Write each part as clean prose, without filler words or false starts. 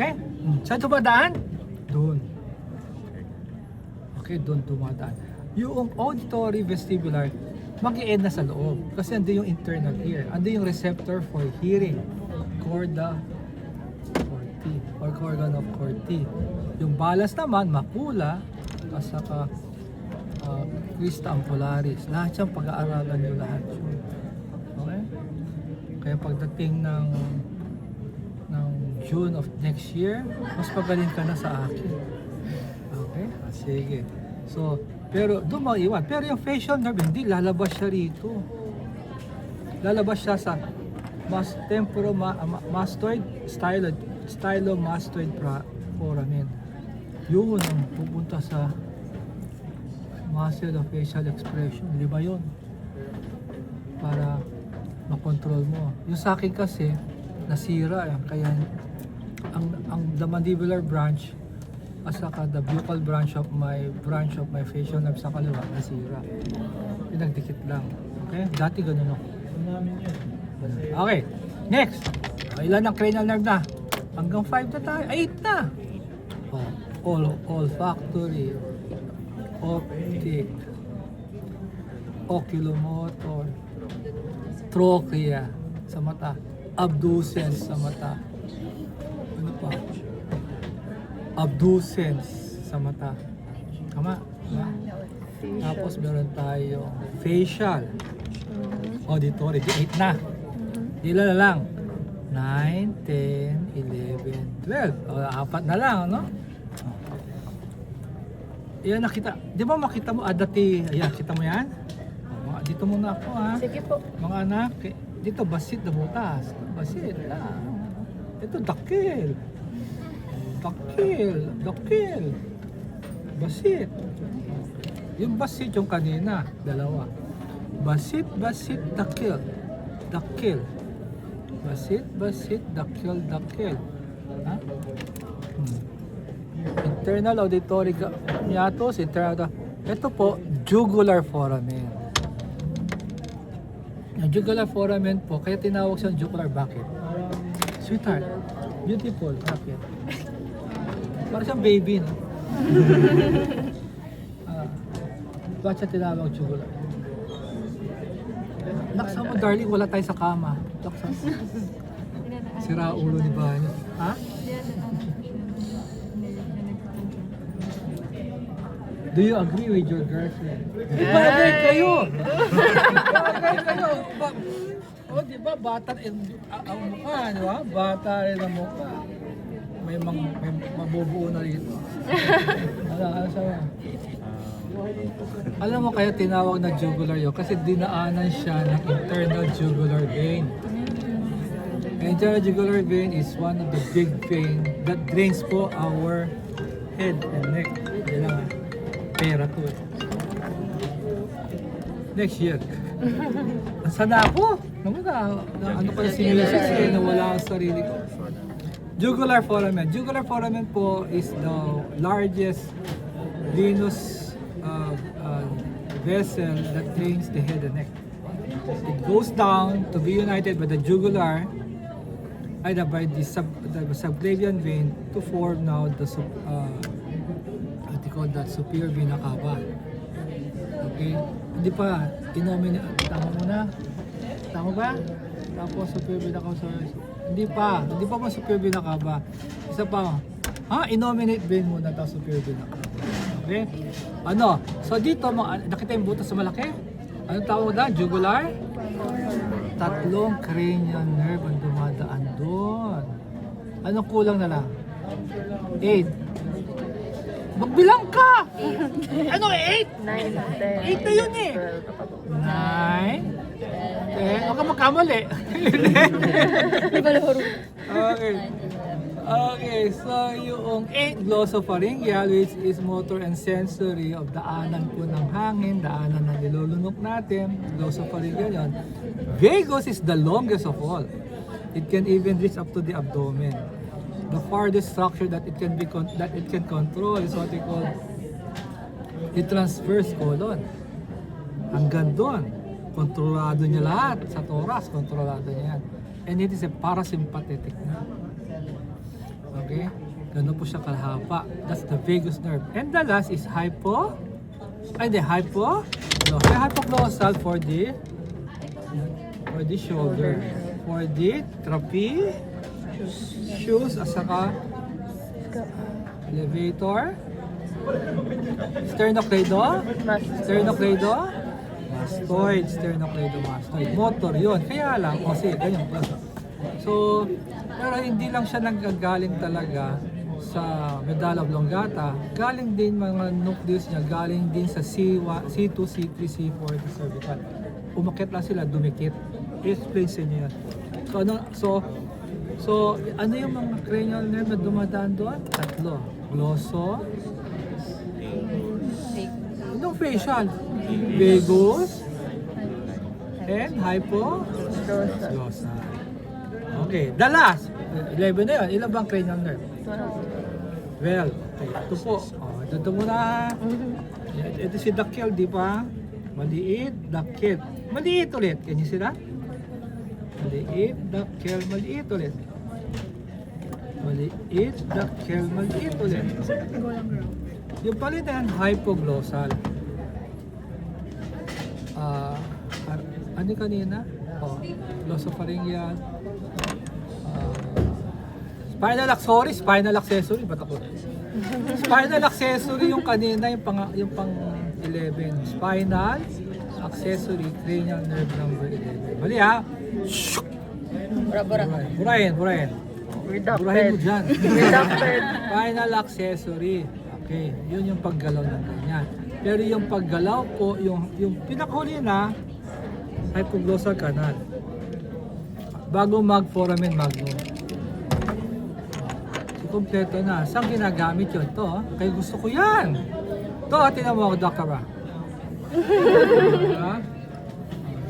Okay? Saan dumadaan? Doon. Okay, doon dumadaan. Yung auditory vestibular, mag-i-end na sa loob. Kasi andun yung internal ear. Andun yung receptor for hearing. Corda corti or organ of Corti. Yung balas naman, macula, at saka crista ampularis. Lahat yan pag-aaralan nyo lahat yun. Okay? Kaya pagdating ng June of next year, mas pagaling ka na sa akin. Okay? Sige. So, pero doon maiwan. Pero yung facial nerve, hindi, lalabas siya rito. Lalabas siya sa temporomastoid, stylomastoid foramen. Yun ang pupunta sa muscle of facial expression. 5 yun. Para makontrol mo. Yung sa akin kasi, nasira. Kaya ang the mandibular branch at saka the buccal branch of my facial nerve sa kaliwa, nasira. Pinagdikit lang. Okay? Dati ganun ako. Okay. Next. Ilan ang cranial nerve na? Hanggang 5 na tayo. 8 na. Olfactory, optic, oculomotor, trochlea sa mata, abducens sa mata. Ano pa? Abducens sa mata. Tama? Tapos meron tayo facial, auditory, 8 na. Ilan na lang? 9, 10, 11, 12. O, 4 na lang, no? Yan nakita. Di ba makita mo dati? Ayan, kita mo yan? Dito muna ako, ha? Sige po. Mga anak, dito basit na butas. Basit lang. Ito dakil. Dakil. Basit. Yung basit yung kanina, 2. Basit, dakil. Basit, dakil. Ha? Internal auditory hiatus, ito po, jugular foramen. Yung jugular foramen po, kaya tinawag siyang jugular. Bakit? Sweetheart, beautiful. Bakit? Parang siyang baby, no? Bakit siya tinawag jugular? Laksa mo, darling, wala tayo sa kama. Laksa mo. Sira ulo ni Banyo. Ha? Do you agree with your girlfriend? Bagay kayo! Bagay kayo! O, di ba? Bata rin ang mukha, di ba? Bata rin ang mukha. May mabubuo na rito. Ano sabi? Alam mo kaya tinawag na jugular yun? Kasi dinaanan siya ng internal jugular vein. Internal jugular vein is one of the big vein that drains po our head and neck. Yan lang. Pera to. Next year. Sana ako? Ano pala si Music eh, nawala ang sarili ko. Jugular foramen. Jugular foramen po is the largest venous vessel that drains the head and neck. It goes down to be united by the jugular, either by the subclavian vein to form now the what you call that superior vena cava. Okay? Hindi pa, tama muna. Tama ba? Tapos superior vena cava. Hindi pa mo superior vena cava. Isa pa, inominate vein muna tapos superior vena cava. Okay? Ano? So dito, nakita yung butas sa malaki? Anong tawag na? Jugular? 3 cranial nerve ang dumadaan doon. Anong kulang na lang? 8. Magbilang ka! Ano, 8? 9, 8 10, na yun eh. 9, 10, huwag ka magkamali. Okay. Okay, so yung 8 glossopharyngeal, which is motor and sensory of daanan po ng hangin, daanan ng nilulunok natin, glossopharyngeal yun. Vagus is the longest of all. It can even reach up to the abdomen. The farthest structure that it can control is what we call the transverse colon. Hanggang doon, kontrolado niya lahat. Sa thorax, kontrolado niya yan. And it is a parasympathetic na. Okay? Ganun po siya kalahapa. That's the vagus nerve. And the last is hypoglossal for the shoulder. For the trapezius at saka elevator. Sternocleidomastoid. Motor yun. Kaya lang, sige, ganyan. So, pero hindi lang siya naggagaling talaga sa medulla oblongata. Galing din mga nucleus niya, galing din sa C1, C2, C3, C4, sa cervical. Umakit lang sila, dumikit. I-explain sa inyo yan. So, ano yung mga cranial nerve na dumadaan doon? 3. Glosso, facial, vagus, and hypoglossal. Okay, the last. 11 na yun. Ilan bang cranial nerve? 12. Okay, ito po. Ito muna. Ito si dakil, di ba? Maliit, dakil. Maliit ulit. Can you see that? Maliit, dakil, maliit ulit. Maliit, dakil, maliit ulit. Yung palit na yan, hypoglossal. Ano kanina? Glossopharyngeal. Spinal accessory. Ba't ako? Spinal accessory yung kanina, yung pang 11. Spinal accessory cranial nerve number 11. Mali ha? Burahin. Burahin mo dyan. Spinal accessory. Okay, yun yung paggalaw ng ganyan. Pero yung paggalaw po, yung pinakahuli na, hypoglossal canal. Bago mag-foramen magnum. So, kompleto na. Saan ginagamit yun? Ito, kaya gusto ko yan. Ito, tinan mo ako, Dr. Ba.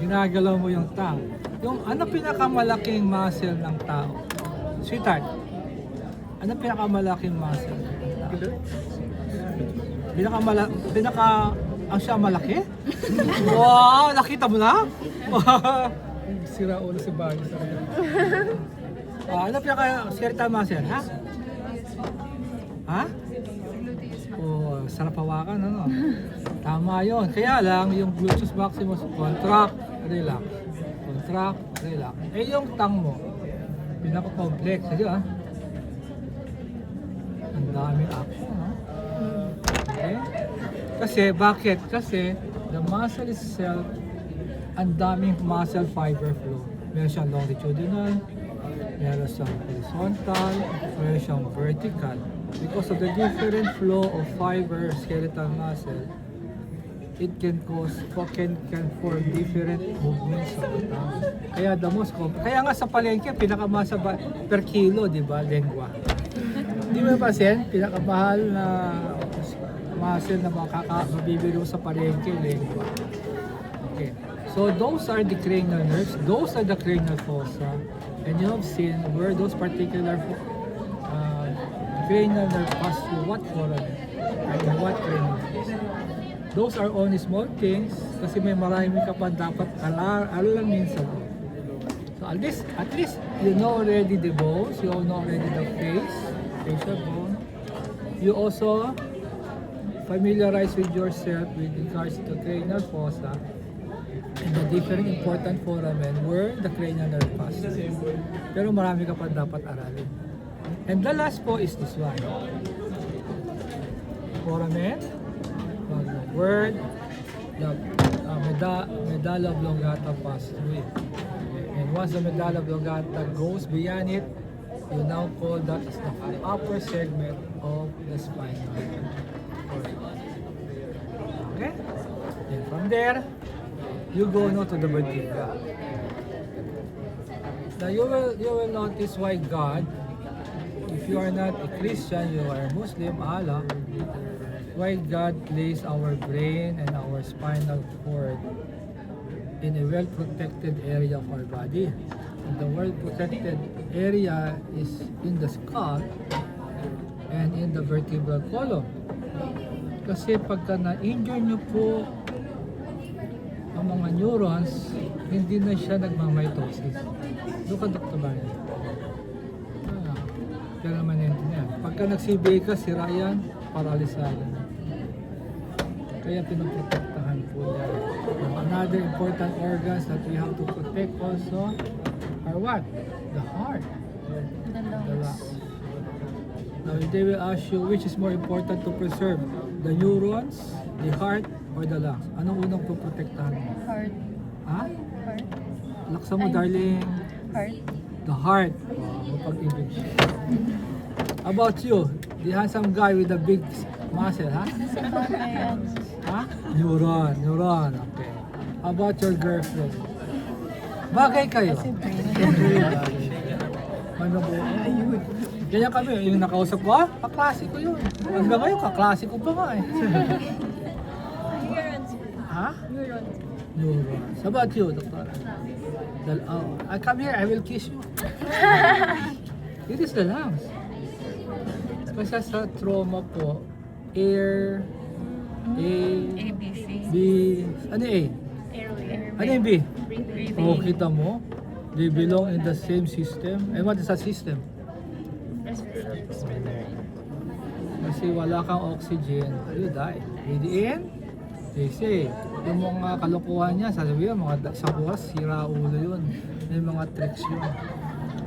Ginagalaw mo yung tang. Yung ano pinakamalaking muscle ng tao? Sweetheart, ano pinakamalaking muscle ng tao? Ang siya malaki? Wow, nakita mo na? Sira ulo si Bagay sa kanya. Ano pinaka-skeletal muscle, ha? Ha? Sarap hawakan, ano? Tama yun. Kaya lang, yung gluteus maximus, contract, relax. Contract, relax. Yung tang mo, pinaka-complex. Sige, ha? Ang daming action, ha? Okay? Bakit? Kasi the muscle itself, ang daming muscle fiber flow. Meron siyang longitudinal, meron siyang horizontal, meron siyang vertical. Because of the different flow of fiber skeletal muscle, it can form different movements of the tongue. Kaya nga sa palengke, pinakamasa per kilo, di ba? Lengua. Di ba pasin? Pinakamahal na muscle na mabibiro sa palengke, lengua. Okay. So those are the cranial nerves. Those are the cranial fossa. And you have seen where those particular cranial nerve pass through what foramen and what cranial nerves. Those are only small things kasi may marami ka pa dapat alamin sa loob. So at least you know already the bones, you know already the facial bone. You also familiarize with yourself with regards to cranial fossa and the different important foramen where the cranial nerve passes. Pero marami ka pa dapat aralin. And the last po is this one. Foramen, where the medulla oblongata passes through it. And once the medulla oblongata goes beyond it, you now call that as the upper segment of the spinal cord. Okay? And from there, you go now to the vertebra. Now you will notice why God, if you are not a Christian, you are a Muslim, Allah, why God placed our brain and our spinal cord in a well-protected area of our body. And the well-protected area is in the skull and in the vertebral column. Kasi pagka na-injure nyo po ang mga neurons, hindi na siya nagmamitosis. Doon ka, Dr. Barney. Permanent pagka nag-CBA ka, sira yan, paralisado. Kaya pinoprotektahan po yan. Another important organs that we have to protect also are what? The heart. The The lungs. lungs. Now, if they will ask you which is more important to preserve, the neurons, the heart, or the lungs? Anong unang poprotektahan mo? Heart. Ha? Heart. Laksa mo, Ay. darling. Heart. The heart. Mapag-ibig siya. How about you? The handsome guy with the big muscle, ha? Sa bagay, ano, Ha? Neuron. Neuron. Okay. How about your girlfriend? Bagay kayo. kasi brain. Ano po? Ganyan kami, yung nakausap ko, kaklase ko yun. Hanggang ngayon, kaklase ko pa nga eh. Neurons. Ha? Neurons. Neurons. How about you, Doctor? I come here, I will kiss you. It is the lungs. Kasi sa trauma po, air, A, ABC. B, ano yung A? Airway. Ano yung B? Breathing. O, kita mo, they belong in the same system. And what is that system? Respiratory. Kasi wala kang oxygen, you die. Breathe in, they say, yung mga kalokohan niya, sasabihin, mga sa bukas, sira ulo yun. May mga tricks yun.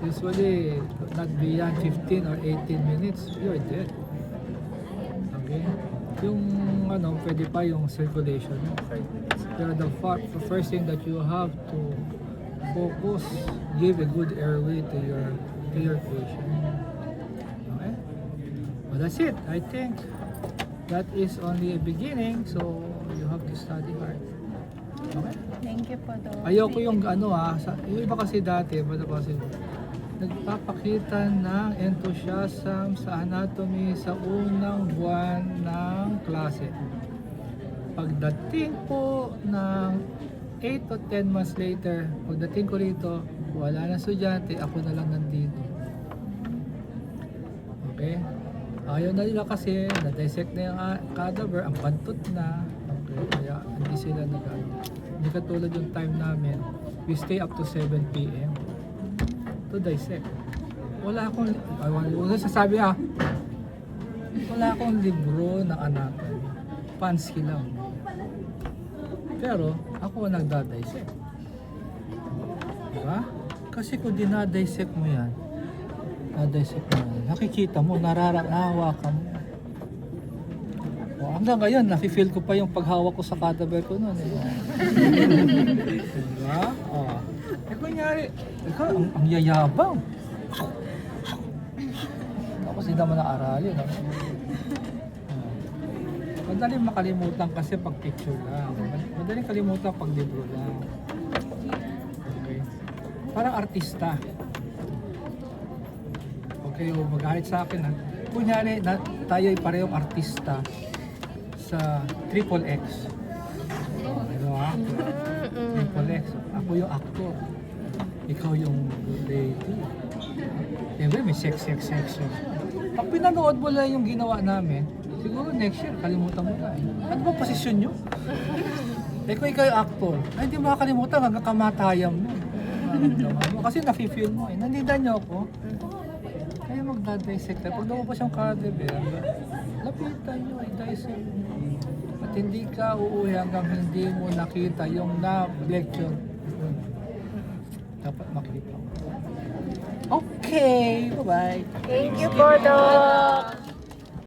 Usually, not beyond 15 or 18 minutes, you're dead. Okay? Yung ano, pwede pa yung circulation mo. Pero the first thing that you have to focus, give a good airway to your patient. Okay? Well, that's it. I think that is only a beginning, so you have to study hard. Okay? Thank you po, Doc. Ayoko yung ano yung iba kasi dati, nagpapakita ng enthusiasm sa anatomy sa unang buwan ng klase. Pagdating po ng 8 to 10 months later, pagdating ko rito, wala na estudyante, ako na lang nandito. Okay? Ayaw na nila kasi, na-dissect na yung cadaver, ang pantot na. Okay, kaya hindi sila hindi katulad yung time namin, we stay up to 7 p.m. to dissect. Wala akong, sasabi wala akong libro na anatomy. Pansky lang. Pero, ako ang nagda-dissect. Diba? Kasi kung dinadissect mo yan, nakikita mo, narahawakan mo. O, hanggang ngayon, nafe-feel ko pa yung paghawak ko sa cadaver ko noon. Diba? O. Kunyari, ikaw, ang yayabang. Tapos hindi naman na-aralin. Madaling makalimutan kasi pag picture lang. Madaling kalimutan pag libro lang. Okay. Parang artista. Okay, magalit sa akin ha. Kunyari, tayo'y parehong artista sa Triple X. Ano ha? Triple X. Ako yung actor. Ikaw yung lady. Siyempre may sex. Pag pinanood mo lang yung ginawa namin, siguro next year, kalimutan mo na eh. Ano ba posisyon nyo? Kung ikaw yung actor, ay hindi makakalimutan hanggang kamatayan mo. Nararamdaman mo. Kasi nafe-feel mo eh. Nandita nyo ako. Kaya magda-dissect tayo. Pag lumabas yung cadaver, lapitan nyo, i-dissect mo. At hindi ka uuwi hanggang hindi mo nakita yung na-lecture. Dapat makita mo. Okay, bye-bye. Thank you po, Doc.